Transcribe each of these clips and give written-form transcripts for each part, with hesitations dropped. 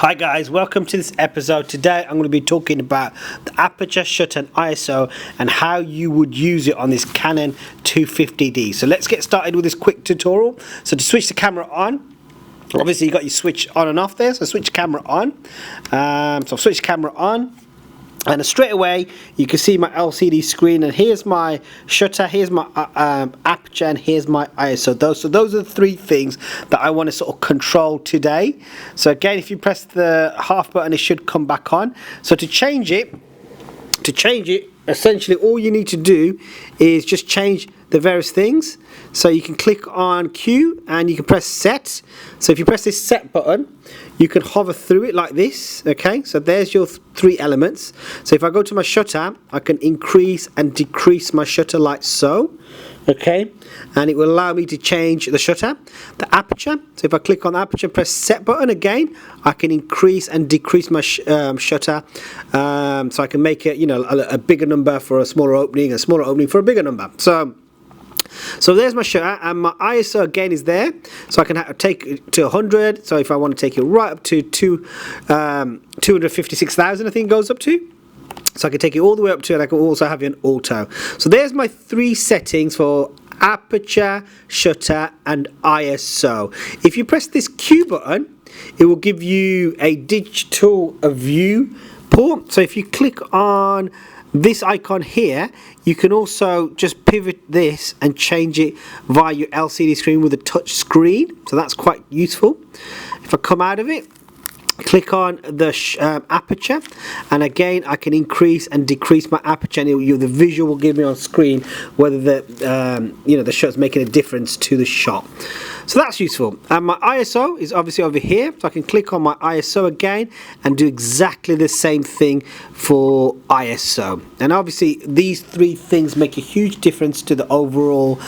Hi guys, welcome to this episode. Today I'm going to be talking about the aperture, shutter and ISO and how you would use it on this Canon 250D. So let's get started with this quick tutorial. So to switch the camera on, obviously you got your switch on and off there, so switch camera on. So switch camera on. And straight away you can see my LCD screen, and here's my shutter, here's my aperture, and here's my ISO. Those are the three things that I want to sort of control today. So again, if you press the half button, it should come back on. So to change it, essentially all you need to do is just change the various things. So you can click on Q and you can press set. So if you press this set button, you can hover through it like this. Okay, so there's your three elements. So if I go to my shutter, I can increase and decrease my shutter like so. Okay, and it will allow me to change the shutter. The aperture, so if I click on the aperture and press set button again, I can increase and decrease my shutter. So I can make it, a bigger number for a smaller opening for a bigger number. So there's my shutter, and my ISO again is there, so I can take it to 100. So if I want to take it right up to 256,000, I think it goes up to. So I can take it all the way up to, and I can also have it in auto. So there's my three settings for aperture, shutter and ISO. If you press this Q button, it will give you a digital view port. So if you click on this icon here, you can also just pivot this and change it via your LCD screen with a touch screen. So that's quite useful. If I come out of it, click on the aperture, and again I can increase and decrease my aperture, and the visual will give me on screen whether the shot's making a difference to the shot. So that's useful. And my ISO is obviously over here, so I can click on my ISO again and do exactly the same thing for ISO. And obviously these three things make a huge difference to the overall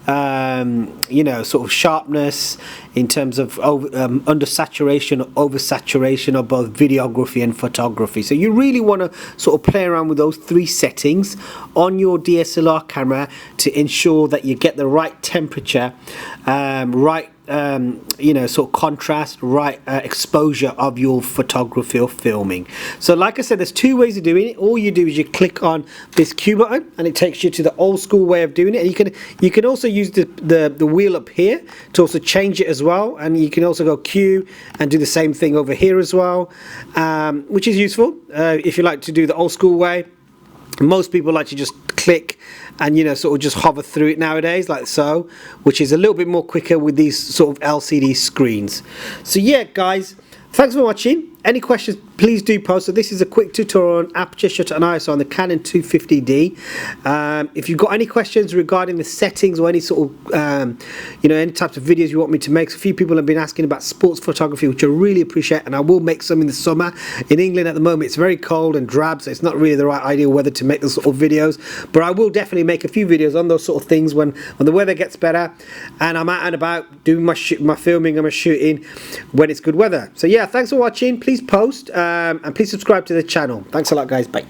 sort of sharpness in terms of under saturation or over saturation of both videography and photography. So you really want to sort of play around with those three settings on your DSLR camera to ensure that you get the right temperature, right sort of contrast, right exposure of your photography or filming. So like I said, there's two ways of doing it. All you do is you click on this Q button and it takes you to the old school way of doing it. And you can also use the wheel up here to also change it as well, and you can also go Q and do the same thing over here as well, which is useful if you like to do the old school way. Most people like to just click and sort of just hover through it nowadays like so, which is a little bit more quicker with these sort of LCD screens. So yeah guys, thanks for watching. Any questions, please do post. So this is a quick tutorial on aperture, shutter and ISO on the Canon 250D. If you've got any questions regarding the settings or any sort of any types of videos you want me to make, so a few people have been asking about sports photography, which I really appreciate, and I will make some in the summer. In England at the moment it's very cold and drab, so it's not really the right ideal weather to make those sort of videos, but I will definitely make a few videos on those sort of things when the weather gets better and I'm out and about doing my filming and my shooting when it's good weather. So yeah, thanks for watching. Please post and please subscribe to the channel. Thanks a lot guys. Bye.